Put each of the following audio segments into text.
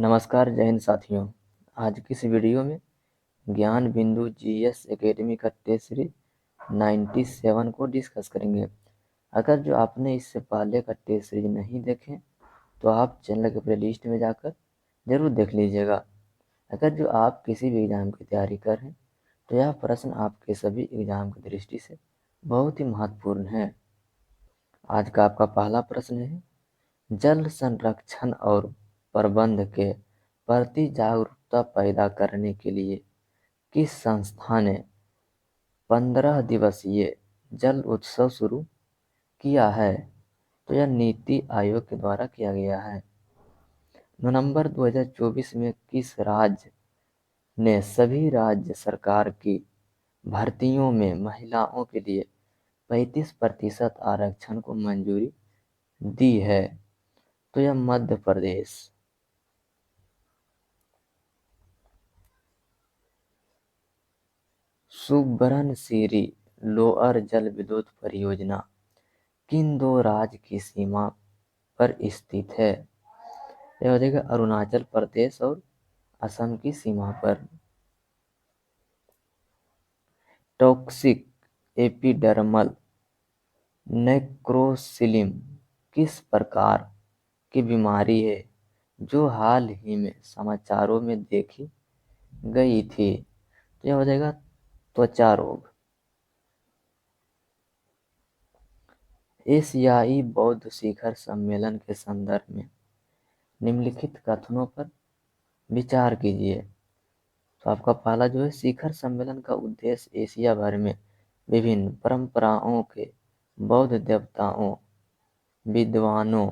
नमस्कार जय हिंद साथियों। आज की इस वीडियो में ज्ञान बिंदु जीएस एकेडमी का टेस्ट सीरीज 97 को डिस्कस करेंगे। अगर जो आपने इससे पहले का टेस्ट सीरीज नहीं देखे तो आप चैनल के प्लेलिस्ट में जाकर जरूर देख लीजिएगा। अगर जो आप किसी भी एग्जाम की तैयारी कर रहे हैं तो यह प्रश्न आपके सभी एग्जाम की दृष्टि से बहुत ही महत्वपूर्ण है। आज का आपका पहला प्रश्न है, जल संरक्षण और प्रबंध के प्रति जागरूकता पैदा करने के लिए किस संस्था ने 15 दिवसीय जल उत्सव शुरू किया है? तो यह नीति आयोग के द्वारा किया गया है। नवंबर 2024 में किस राज्य ने सभी राज्य सरकार की भर्तियों में महिलाओं के लिए 35% आरक्षण को मंजूरी दी है? तो यह मध्य प्रदेश। सुबर्णशिरी लोअर जल विद्युत परियोजना किन दो राज्य की सीमा पर स्थित है? यह हो जाएगा अरुणाचल प्रदेश और असम की सीमा पर। टॉक्सिक एपिडर्मल नेक्रोसिलिम किस प्रकार की बीमारी है जो हाल ही में समाचारों में देखी गई थी? तो यह हो जाएगा त्वचा रोग। एशियाई बौद्ध शिखर सम्मेलन के संदर्भ में निम्नलिखित कथनों पर विचार कीजिए। तो आपका पहला जो है, शिखर सम्मेलन का उद्देश्य एशिया भर में विभिन्न परंपराओं के बौद्ध देवताओं, विद्वानों,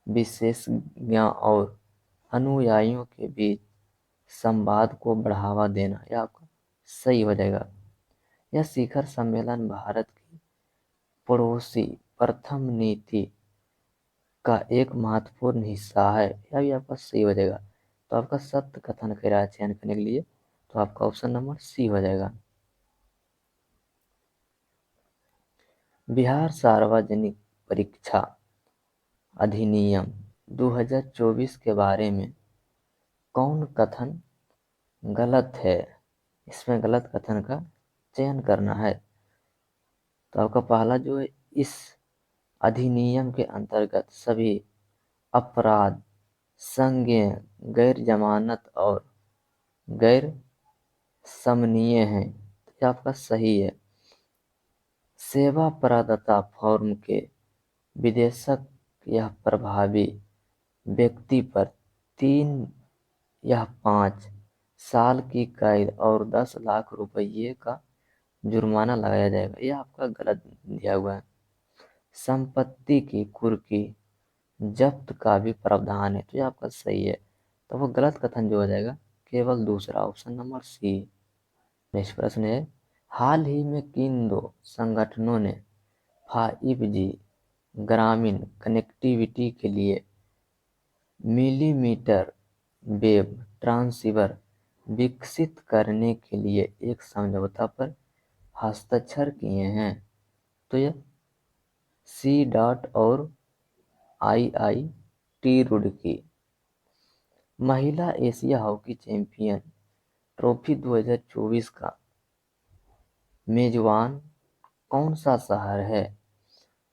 विशेषज्ञों और अनुयायियों के बीच संवाद को बढ़ावा देना। यह आपका सही हो जाएगा। यह शिखर सम्मेलन भारत की पड़ोसी प्रथम नीति का एक महत्वपूर्ण हिस्सा है। यह भी आपका सही हो जाएगा। तो आपका सत्य कथन का राय चयन करने के लिए तो आपका ऑप्शन नंबर सी हो जाएगा। बिहार सार्वजनिक परीक्षा अधिनियम 2024 के बारे में कौन कथन गलत है? इसमें गलत कथन का चयन करना है। तो आपका पहला जो है, इस अधिनियम के अंतर्गत सभी अपराध संज्ञेय, गैर जमानत और गैर समनीय हैं। तो यह आपका सही है। सेवा प्रदाता फर्म के विदेशक या प्रभावी व्यक्ति पर 3 या 5 साल की कैद और 10 लाख रुपये का जुर्माना लगाया जाएगा। यह आपका गलत दिया हुआ है। संपत्ति की कुर्की जब्त का भी प्रावधान है। तो यह आपका सही है। तो वो गलत कथन जो हो जाएगा केवल दूसरा, ऑप्शन नंबर सी। नेक्स्ट प्रश्न है, हाल ही में किन दो संगठनों ने 5G ग्रामीण कनेक्टिविटी के लिए मिलीमीटर वेव ट्रांसीवर विकसित करने के लिए एक समझौता पर हस्ताक्षर किए हैं? तो यह C.DOT और IIT रुड़की। महिला एशिया हॉकी चैंपियन ट्रॉफी 2024 का मेजबान कौन सा शहर है?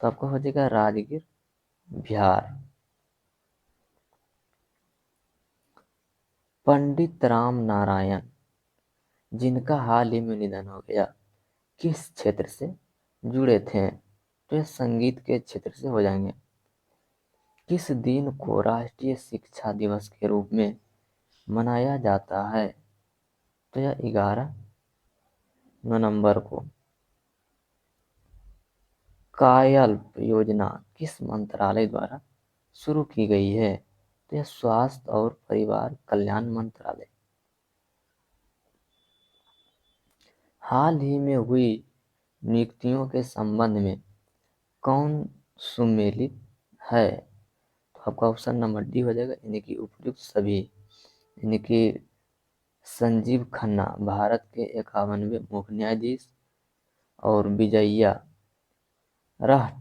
तो आपका हो जाएगा राजगीर, बिहार। पंडित राम नारायण, जिनका हाल ही में निधन हो गया, किस क्षेत्र से जुड़े थे? तो यह संगीत के क्षेत्र से हो जाएंगे। किस दिन को राष्ट्रीय शिक्षा दिवस के रूप में मनाया जाता है? तो यह 11 नवंबर को। कायाकल्प योजना किस मंत्रालय द्वारा शुरू की गई है? तो यह स्वास्थ्य और परिवार कल्याण मंत्रालय। हाल ही में हुई नियुक्तियों के संबंध में कौन सुमेलित है? तो आपका ऑप्शन नंबर डी हो जाएगा, यानी कि उपयुक्त सभी। यानी कि संजीव खन्ना भारत के 51वें मुख्य न्यायाधीश और विजया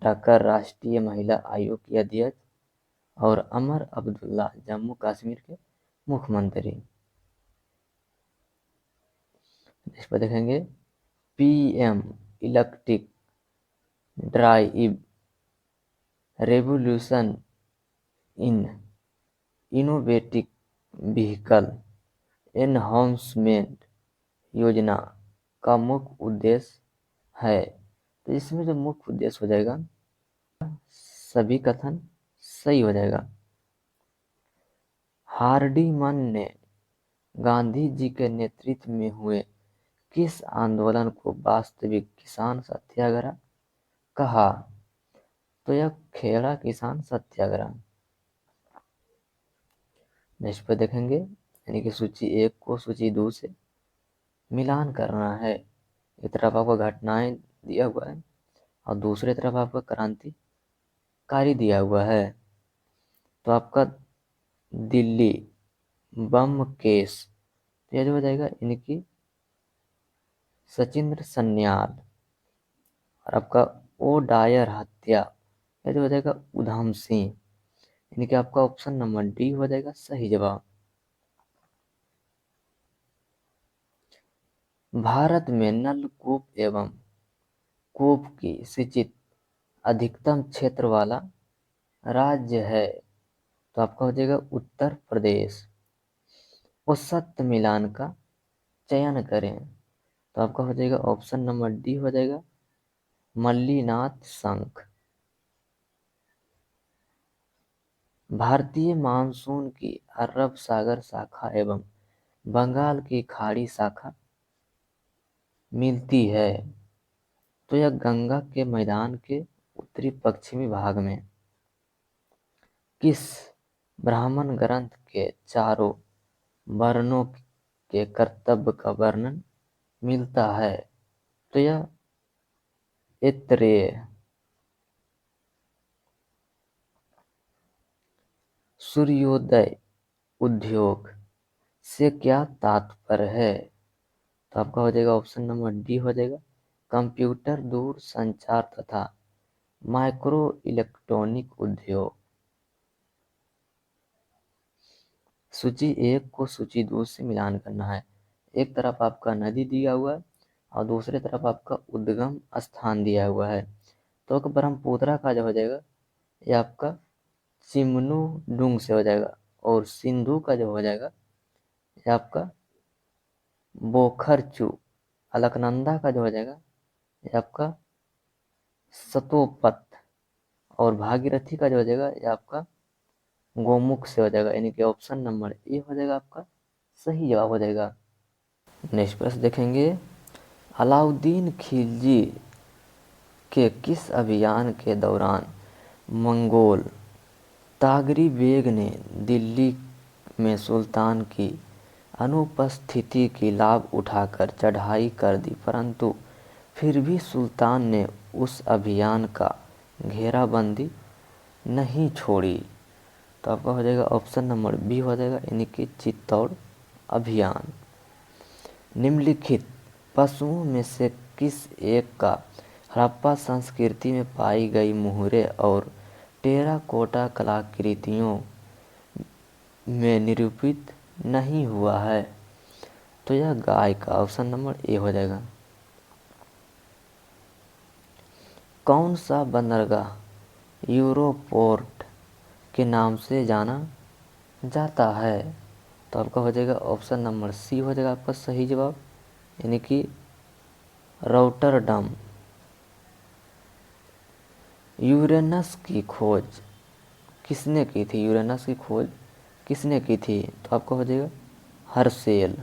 ठाकर राष्ट्रीय महिला आयोग की अध्यक्ष और अमर अब्दुल्ला जम्मू कश्मीर के मुख्यमंत्री। इस पर देखेंगे PM electric drive revolution in innovative vehicle enhancement योजना का मुख्य उद्देश्य है। तो इसमें जो मुख्य उद्देश्य हो जाएगा, सभी कथन सही हो जाएगा। हार्डिमन ने गांधी जी के नेतृत्व में हुए किस आंदोलन को वास्तविक किसान सत्याग्रह कहा? तो यह खेड़ा किसान सत्याग्रह। नेक्स्ट पे देखेंगे, यानी कि सूची 1 को सूची 2 से मिलान करना है। एक तरफ आपको घटनाएं दिया हुआ है और दूसरी तरफ आपका क्रांतिकारी दिया हुआ है। तो आपका दिल्ली बम केस, यह जो हो जाएगा इनकी सचिंद्र सन्याल। और आपका ओडायर हत्या, यह जो हो जाएगा उधम सिंह, यानी कि आपका ऑप्शन नंबर डी हो जाएगा सही जवाब। भारत में नलकूप एवं कूप की सिंचित अधिकतम क्षेत्र वाला राज्य है। तो आपका हो जाएगा उत्तर प्रदेश। औसत मिलान का चयन करें। तो आपका हो जाएगा ऑप्शन नंबर डी हो जाएगा मल्लीनाथ शंख। भारतीय मानसून की अरब सागर शाखा एवं बंगाल की खाड़ी शाखा मिलती है। तो यह गंगा के मैदान के उत्तरी पश्चिमी भाग में किस ब्राह्मण ग्रंथ के चारों वर्णों के कर्तव्य का वर्णन मिलता है? तो यह ऐत्रेय। सूर्योदय उद्योग से क्या तात्पर्य है? तो आपका हो जाएगा ऑप्शन नंबर डी हो जाएगा कंप्यूटर दूर संचार तथा माइक्रो इलेक्ट्रॉनिक उद्योग। सूची 1 को सूची 2 से मिलान करना है। एक तरफ आपका नदी दिया हुआ है और दूसरी तरफ आपका उद्गम स्थान दिया हुआ है। तो ब्रह्मपुत्रा का जो हो जाएगा ये आपका चिमनुडुंग से हो जाएगा और सिंधु का जो हो जाएगा ये आपका बोखरचू। अलकनंदा का जो हो जाएगा ये आपका सतोपत और भागीरथी का जो हो जाएगा ये आपका गोमुख से हो जाएगा, यानी कि ऑप्शन नंबर ए हो जाएगा आपका सही जवाब हो जाएगा। नेक्स्ट प्रश्न देखेंगे, अलाउद्दीन खिलजी के किस अभियान के दौरान मंगोल तागरी बेग ने दिल्ली में सुल्तान की अनुपस्थिति की लाभ उठाकर चढ़ाई कर दी, परंतु फिर भी सुल्तान ने उस अभियान का घेराबंदी नहीं छोड़ी? तो आपका हो जाएगा ऑप्शन नंबर बी हो जाएगा, यानी कि चित्तौड़ अभियान। निम्नलिखित पशुओं में से किस एक का हड़प्पा संस्कृति में पाई गई मुहरे और टेराकोटा कलाकृतियों में निरूपित नहीं हुआ है? तो यह गाय का ऑप्शन नंबर ए हो जाएगा। कौन सा बंदरगाह यूरोपोर्ट के नाम से जाना जाता है? तो आपका हो जाएगा ऑप्शन नंबर सी हो जाएगा आपका सही जवाब, यानी कि रॉटरडम। यूरेनस की खोज किसने की थी? यूरेनस की खोज किसने की थी? तो आपका हो जाएगा हर्शेल।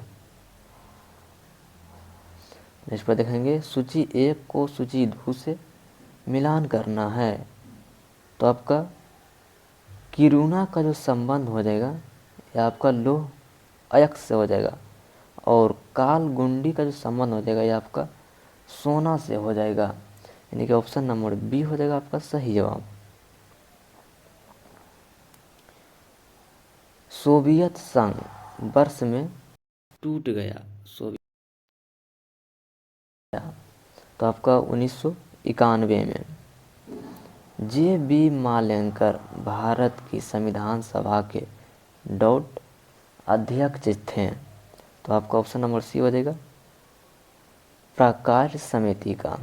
इस पर देखेंगे, सूची 1 को सूची 2 से मिलान करना है। तो आपका किरूना का जो संबंध हो जाएगा यह आपका लोह अयस्क से हो जाएगा और कालगुंडी का जो संबंध हो जाएगा यह आपका सोना से हो जाएगा, यानी कि ऑप्शन नंबर बी हो जाएगा आपका सही जवाब। सोवियत संघ वर्ष में टूट गया? सोवियत, तो आपका 1991 में। जे.बी. मालेंकर भारत की संविधान सभा के अध्यक्ष थे? तो आपका ऑप्शन नंबर सी हो जाएगा प्रकाश समिति का।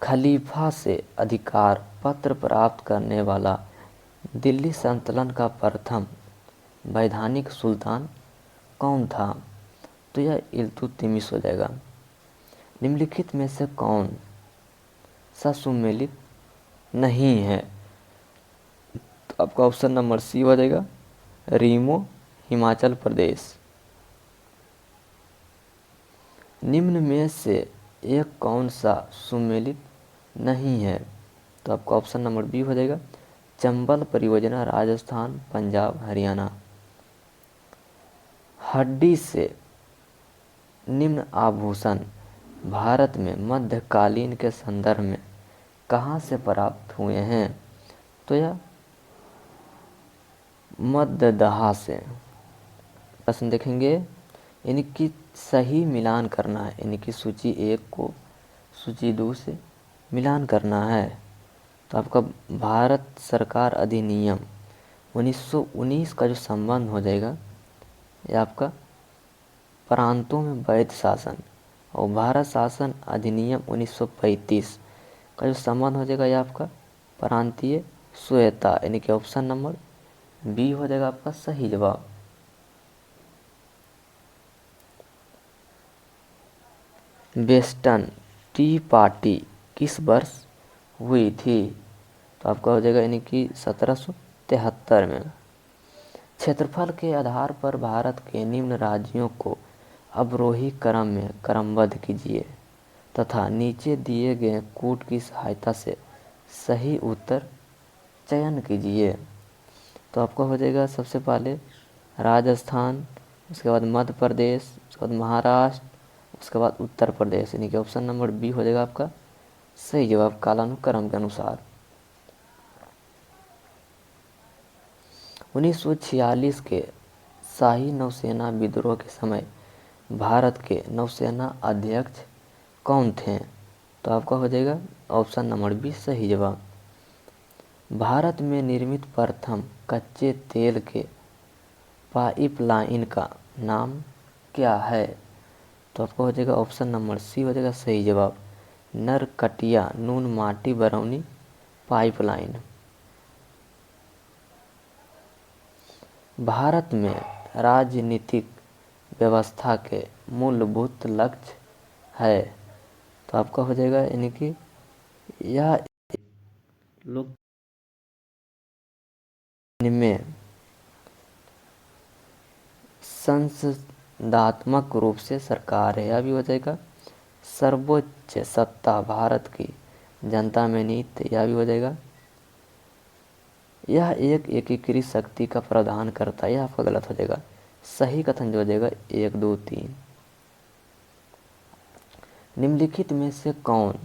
खलीफा से अधिकार पत्र प्राप्त करने वाला दिल्ली सल्तनत का प्रथम वैधानिक सुल्तान कौन था? तो यह इल्तुतमिश हो जाएगा। निम्नलिखित में से कौन सा सुमेलित नहीं है? तो आपका ऑप्शन नंबर सी हो जाएगा रीमो, हिमाचल प्रदेश। निम्न में से एक कौन सा सुमेलित नहीं है? तो आपका ऑप्शन नंबर बी हो जाएगा चंबल परियोजना, राजस्थान, पंजाब, हरियाणा। हड्डी से निम्न आभूषण भारत में मध्यकालीन के संदर्भ में कहाँ से प्राप्त हुए हैं? तो यह मध्यदहा से। प्रश्न देखेंगे, इनकी सही मिलान करना है, इनकी सूची 1 को सूची 2 से मिलान करना है। तो आपका भारत सरकार अधिनियम 1919 का जो संबंध हो जाएगा ये आपका प्रांतों में वैध शासन, और भारत शासन अधिनियम 1935 का जो संबंध हो जाएगा ये आपका प्रांतीय स्वायत्तता, यानी कि ऑप्शन नंबर बी हो जाएगा आपका सही जवाब। वेस्टर्न टी पार्टी किस वर्ष हुई थी? तो आपका हो जाएगा यानी कि 1773 में। क्षेत्रफल के आधार पर भारत के निम्न राज्यों को अवरोही क्रम में क्रमबद्ध कीजिए तथा नीचे दिए गए कूट की सहायता से सही उत्तर चयन कीजिए। तो आपका हो जाएगा सबसे पहले राजस्थान, उसके बाद मध्य प्रदेश, उसके बाद महाराष्ट्र, उसके बाद उत्तर प्रदेश, यानी कि ऑप्शन नंबर बी हो जाएगा आपका सही जवाब कालानुक्रम के अनुसार। 1946 के शाही नौसेना विद्रोह के समय भारत के नौसेना अध्यक्ष कौन थे? तो आपका हो जाएगा ऑप्शन नंबर बी सही जवाब। भारत में निर्मित प्रथम कच्चे तेल के पाइपलाइन का नाम क्या है? तो आपका हो जाएगा ऑप्शन नंबर सी हो जाएगा सही जवाब नरकटिया नून माटी बरौनी पाइपलाइन। भारत में राजनीतिक व्यवस्था के मूलभूत लक्ष्य है? तो आपका हो जाएगा यानी कि यह लोक में संसदात्मक रूप से सरकार है, यह भी हो जाएगा सर्वोच्च सत्ता भारत की जनता में नीत, यह भी हो जाएगा यह एक एकीकृत शक्ति का प्रावधान करता है, यह आपका गलत हो जाएगा। सही कथन जो हो जाएगा 1 2 3। निम्नलिखित में से कौन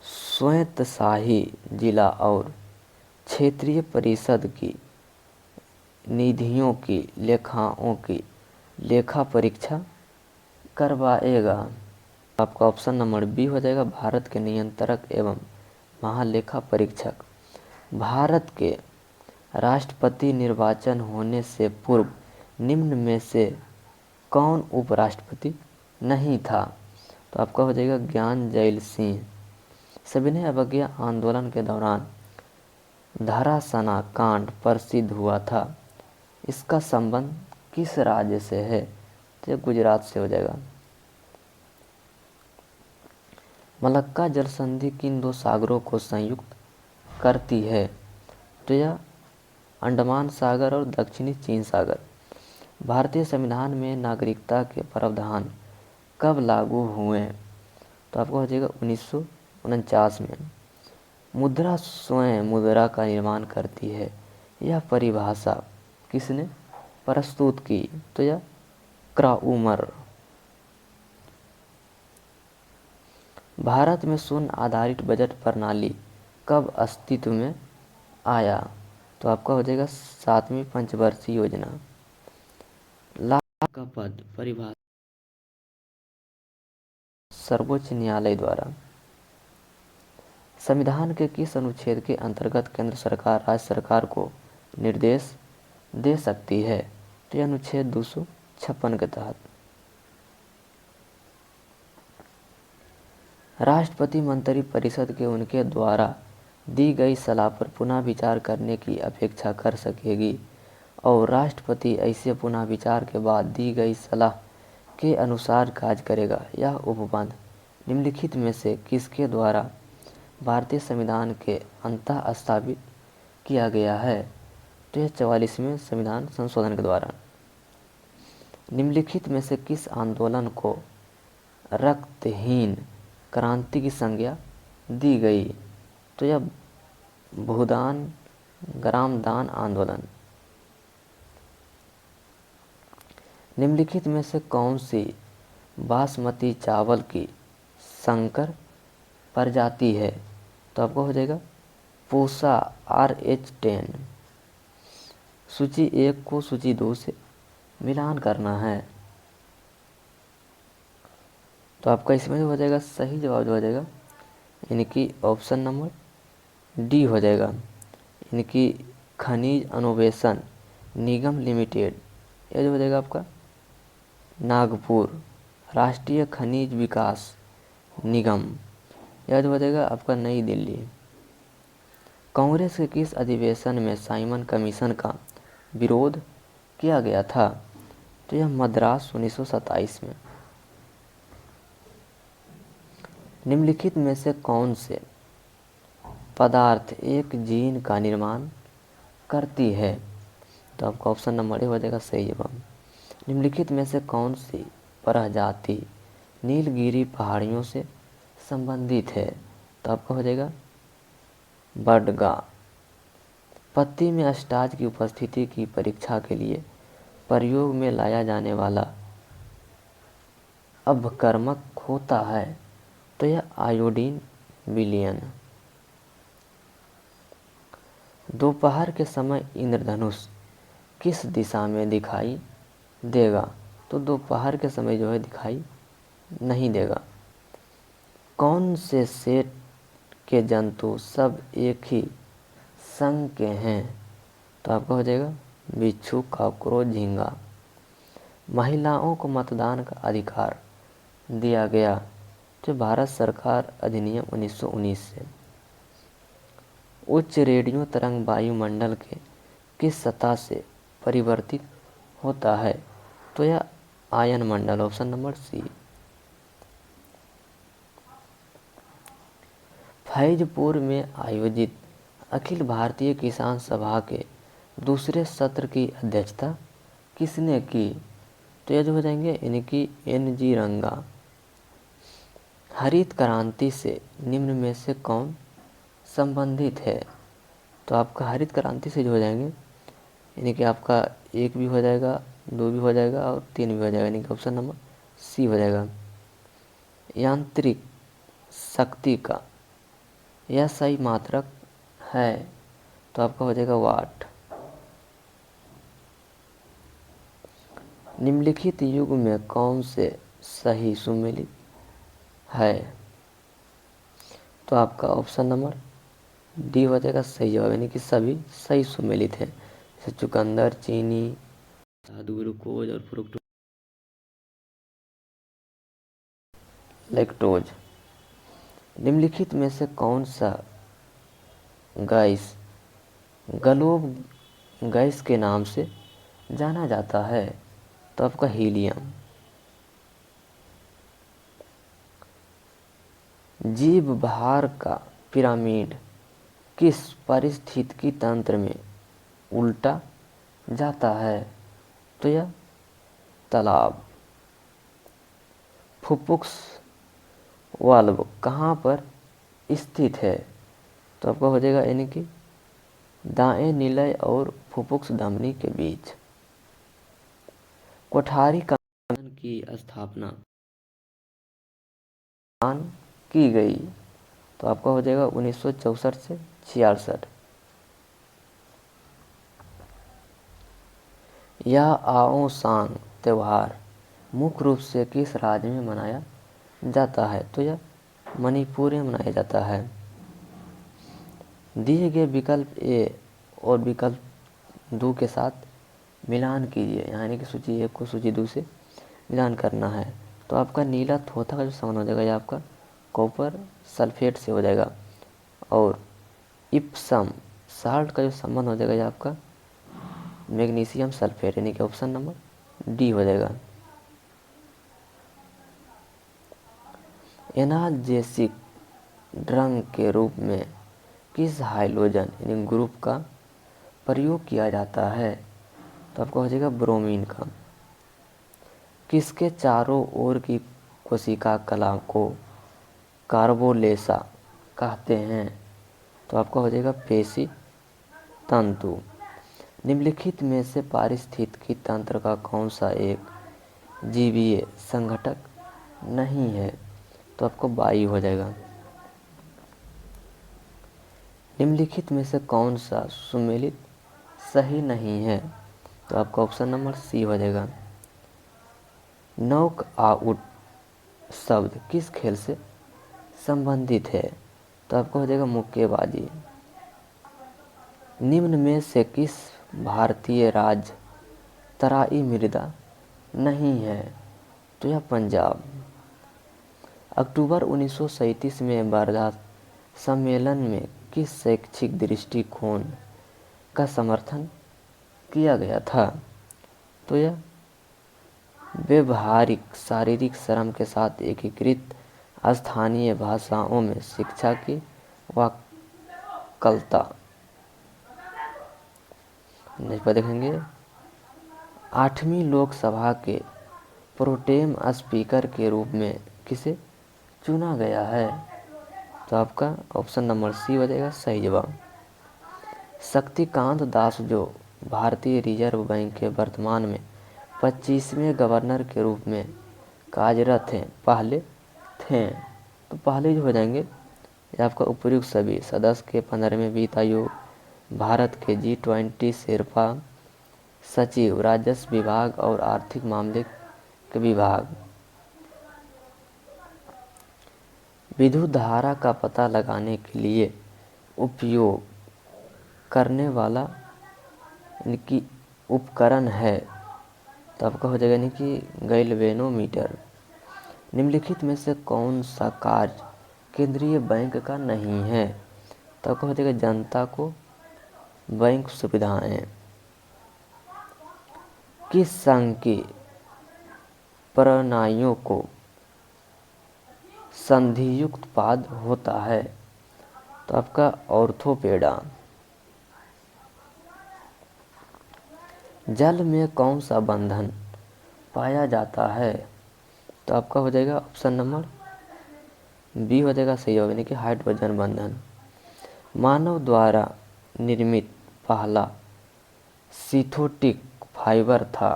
स्वायत्तशासी जिला और क्षेत्रीय परिषद की निधियों की लेखाओं की लेखा परीक्षा करवाएगा? आपका ऑप्शन नंबर बी हो जाएगा भारत के नियंत्रक एवं महालेखा परीक्षक। भारत के राष्ट्रपति निर्वाचन होने से पूर्व निम्न में से कौन उपराष्ट्रपति नहीं था? तो आपका हो जाएगा ज्ञान जैल सिंह। सविनय अवज्ञा आंदोलन के दौरान धरासना कांड प्रसिद्ध हुआ था, इसका संबंध किस राज्य से है? तो गुजरात से हो जाएगा। मलक्का जल संधि किन 2 सागरों को संयुक्त करती है? तो यह अंडमान सागर और दक्षिणी चीन सागर। भारतीय संविधान में नागरिकता के प्रावधान कब लागू हुए? तो आपको हो जाएगा 1949 में। मुद्रा स्वयं मुद्रा का निर्माण करती है, यह परिभाषा किसने प्रस्तुत की? तो यह क्राउमर। भारत में शून्य आधारित बजट प्रणाली कब अस्तित्व में आया? तो आपका हो जाएगा 7वीं पंचवर्षीय योजना। लाभ का पद परिभाषा सर्वोच्च न्यायालय द्वारा। संविधान के किस अनुच्छेद के अंतर्गत केंद्र सरकार राज्य सरकार को निर्देश दे सकती है? तो यह अनुच्छेद 256 के तहत। राष्ट्रपति मंत्रिपरिषद के उनके द्वारा दी गई सलाह पर पुनः विचार करने की अपेक्षा कर सकेगी और राष्ट्रपति ऐसे पुनः विचार के बाद दी गई सलाह के अनुसार कार्य करेगा। यह उपबंध निम्नलिखित में से किसके द्वारा भारतीय संविधान के अंततः स्थापित किया गया है? तो यह 44वें संविधान संशोधन के द्वारा। निम्नलिखित में से किस आंदोलन को रक्तहीन क्रांति की संज्ञा दी गई? तो यह भूदान ग्रामदान आंदोलन। निम्नलिखित में से कौन सी बासमती चावल की संकर प्रजाति है? तो आपको हो जाएगा पूसा RH10। सूची 1 को सूची 2 से मिलान करना है। तो आपका इसमें जो हो जाएगा सही जवाब जो हो जाएगा यानी कि ऑप्शन नंबर डी हो जाएगा, यानी कि खनिज अन्वेषण निगम लिमिटेड। यह जो हो जाएगा आपका नागपुर। राष्ट्रीय खनिज विकास निगम, यह जो हो जाएगा आपका नई दिल्ली। कांग्रेस के किस अधिवेशन में साइमन कमीशन का विरोध किया गया था? तो यह मद्रास 1927 में। निम्नलिखित में से कौन से पदार्थ एक जीन का निर्माण करती है? तो आपका ऑप्शन नंबर ए हो जाएगा सही जवाब। निम्नलिखित में से कौन सी प्रजाति नीलगिरी पहाड़ियों से संबंधित है? तो आपका हो जाएगा बडगा। पत्ती में स्टार्च की उपस्थिति की परीक्षा के लिए प्रयोग में लाया जाने वाला अपकर्मक होता है? तो यह आयोडीन विलयन। दोपहर के समय इंद्रधनुष किस दिशा में दिखाई देगा? तो दोपहर के समय जो है दिखाई नहीं देगा। कौन से सेट के जंतु सब एक ही संघ के हैं? तो आपका हो जाएगा बिच्छू, कॉकरोच, झींगा। महिलाओं को मतदान का अधिकार दिया गया जो भारत सरकार अधिनियम 1919 से। उच्च रेडियो तरंग वायुमंडल के किस सतह से परिवर्तित होता है? तो यह आयन मंडल, ऑप्शन नंबर सी। फैजपुर में आयोजित अखिल भारतीय किसान सभा के दूसरे सत्र की अध्यक्षता किसने की? तो यह जो हो जाएंगे यानी कि NG रंगा। हरित क्रांति से निम्न में से कौन संबंधित है? तो आपका हरित क्रांति से जो हो जाएंगे यानी कि आपका 1 भी हो जाएगा, 2 भी हो जाएगा और 3 भी हो जाएगा, यानी कि ऑप्शन नंबर सी हो जाएगा। यांत्रिक शक्ति का यह सही मात्रक है? तो आपका हो जाएगा वाट। निम्नलिखित युग में कौन से सही सुमेलित है? तो आपका ऑप्शन नंबर डी हो जाएगा सही जवाब, यानी कि सभी सही सुमेलित हैं, जैसे चुकंदर, चीनी, धातु, ग्लूकोज और फ्रुक्टोज, लैक्टोज। निम्नलिखित में से कौन सा गैस ग्लोब गैस के नाम से जाना जाता है? तो आपका हीलियम। जीव भार का पिरामिड किस पारिस्थितिकी तंत्र में उल्टा जाता है? तो यह तालाब। फुफ्फुस वाल्व कहाँ पर स्थित है? तो आपका हो जाएगा यानी कि दाएं निलय और फुफ्फुस धमनी के बीच। कोठारी कमीशन की स्थापना की गई? तो आपका हो जाएगा 1964 से 66। यह आओ सांग त्यौहार मुख्य रूप से किस राज्य में मनाया जाता है? तो यह मणिपुर में मनाया जाता है। दिए गए विकल्प ए और विकल्प 2 के साथ मिलान कीजिए, यानी कि सूची 1 को सूची 2 से मिलान करना है। तो आपका नीला थोथा का जो संबंध हो जाएगा ये आपका कॉपर सल्फेट से हो जाएगा, और इप्सम साल्ट का जो संबंध हो जाएगा ये आपका मैग्नीशियम सल्फेट, यानी कि ऑप्शन नंबर डी हो जाएगा। एनाल्जेसिक ड्रग के रूप में किस हाइड्रोजन यानी ग्रुप का प्रयोग किया जाता है? तो आपका हो जाएगा ब्रोमीन का। किसके चारों ओर की कोशिका कला को कार्बोलेसा कहते हैं? तो आपका हो जाएगा पेशी तंतु। निम्नलिखित में से पारिस्थितिकी तंत्र का कौन सा एक जीवीय संघटक नहीं है? तो आपको वायु हो जाएगा। निम्नलिखित में से कौन सा सुमेलित सही नहीं है? तो आपका ऑप्शन नंबर सी हो जाएगा। नॉक आउट शब्द किस खेल से संबंधित है? तो आपको हो जाएगा मुक्केबाजी। निम्न में से किस भारतीय राज्य तराई मृदा नहीं है? तो यह पंजाब। अक्टूबर 1937 में वर्धा सम्मेलन में किस शैक्षिक दृष्टिकोण का समर्थन किया गया था? तो यह व्यवहारिक शारीरिक श्रम के साथ एकीकृत स्थानीय भाषाओं में शिक्षा की वकालत। नेक्स्ट पर देखेंगे 8वीं लोकसभा के प्रोटेम स्पीकर के रूप में किसे चुना गया है? तो आपका ऑप्शन नंबर सी हो जाएगा सही जवाब। शक्तिकांत दास जो भारतीय रिजर्व बैंक के वर्तमान में 25वें गवर्नर के रूप में कार्यरत थे, पहले थे? तो पहले जो हो जाएंगे ये आपका उपयुक्त सभी सदस्य के 15वें वित्त आयोग, भारत के G20 शेरपा सचिव, राजस्व विभाग और आर्थिक मामले के विभाग। विद्युत धारा का पता लगाने के लिए उपयोग करने वाला यानी कि उपकरण है? तो आपका हो जाएगा यानी कि गैल्वेनोमीटर। निम्नलिखित में से कौन सा कार्य केंद्रीय बैंक का नहीं है? तो आपका हो जाएगा जनता को बैंक सुविधाएं। किस संघ की प्रणालियों को संधियुक्त पाद होता है? तो आपका ऑर्थोपेडा। जल में कौन सा बंधन पाया जाता है? तो आपका हो जाएगा ऑप्शन नंबर बी हो जाएगा सही होगा, यानी कि हाइड्रोजन बंधन। मानव द्वारा निर्मित पहला सिंथेटिक फाइबर था?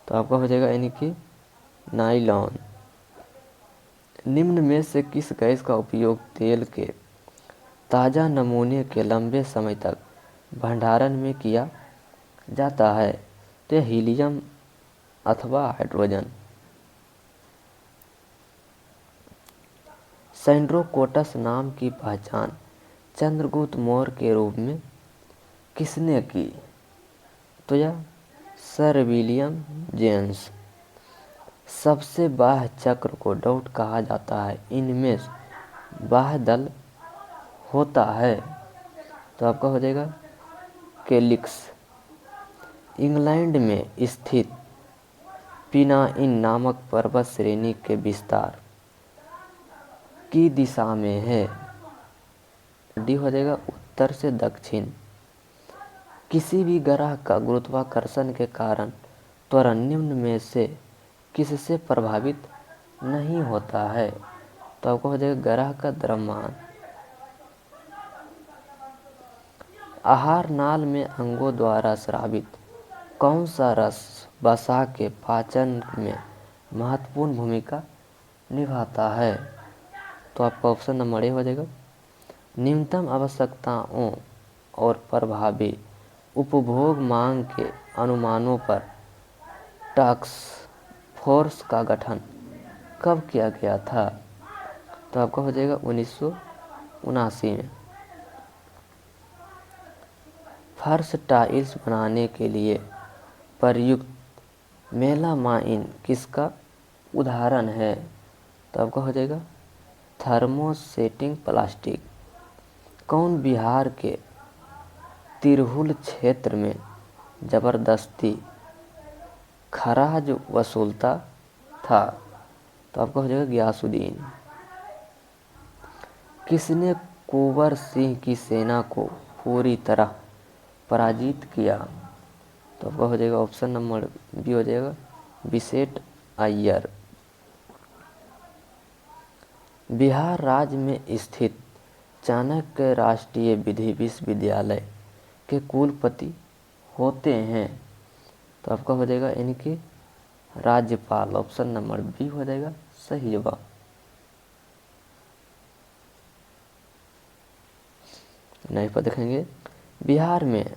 तो आपका हो जाएगा यानी कि नायलॉन। निम्न में से किस गैस का उपयोग तेल के ताज़ा नमूने के लंबे समय तक भंडारण में किया जाता है? तो हीलियम अथवा हाइड्रोजन। सैंड्रोकोटस नाम की पहचान चंद्रगुप्त मौर्य के रूप में किसने की? तो यह सर विलियम जेम्स। सबसे बाह्य चक्र को डॉट कहा जाता है, इनमें बाह्य दल होता है? तो आपका हो जाएगा कैलिक्स। इंग्लैंड में स्थित पिनाइन नामक पर्वत श्रेणी के विस्तार की दिशा में है? डी हो जाएगा उत्तर से दक्षिण। किसी भी ग्रह का गुरुत्वाकर्षण के कारण त्वरण निम्न में से किससे प्रभावित नहीं होता है? तो आपको हो जाएगा ग्रह का द्रव्यमान। आहार नाल में अंगों द्वारा स्रावित कौन सा रस वसा के पाचन में महत्वपूर्ण भूमिका निभाता है? तो आपका ऑप्शन नंबर ए हो जाएगा। न्यूनतम आवश्यकताओं और प्रभावी उपभोग मांग के अनुमानों पर टास्क फोर्स का गठन कब किया गया था? तो आपका हो जाएगा 1979 में। फर्श टाइल्स बनाने के लिए प्रयुक्त मेलामाइन किसका उदाहरण है? तो आपका हो जाएगा थर्मोसेटिंग प्लास्टिक। कौन बिहार के तिरहुल क्षेत्र में जबरदस्ती खराज वसूलता था? तो आपका हो जाएगा गयासुद्दीन। किसने कुंवर सिंह की सेना को पूरी तरह पराजित किया? तो आपका हो जाएगा ऑप्शन नंबर बी हो जाएगा विसेट अय्यर। बिहार राज्य में स्थित चाणक्य राष्ट्रीय विधि विश्वविद्यालय के कुलपति होते हैं? तो आपका हो जाएगा इनके राज्यपाल। ऑप्शन नंबर बी हो जाएगा सही जवाब। नेक्स्ट पर देखेंगे, बिहार में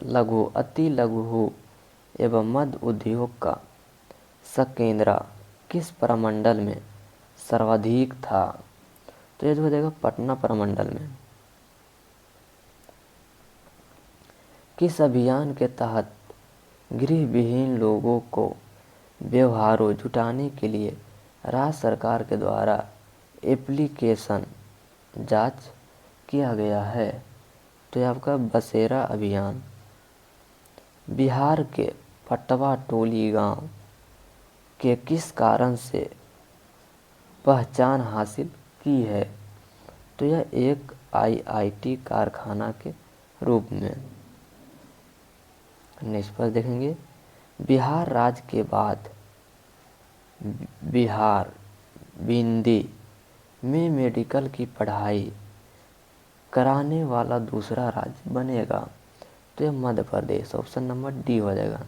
लघु अति लघु एवं मध्य उद्योग का संकेंद्रा किस प्रमंडल में सर्वाधिक था? तो ये हो जाएगा पटना प्रमंडल में। किस अभियान के तहत गृह विहीन लोगों को व्यवहारों जुटाने के लिए राज्य सरकार के द्वारा एप्लीकेशन जांच किया गया है? तो ये आपका बसेरा अभियान। बिहार के पटवा टोली गांव के किस कारण से पहचान हासिल की है? तो यह एक आईआईटी कारखाना के रूप में। नेक्स्ट पर देखेंगे, बिहार राज्य के बाद बिहार बिंदी में मेडिकल की पढ़ाई कराने वाला दूसरा राज्य बनेगा? तो यह Madhya Pradesh. Option number D हो जाएगा।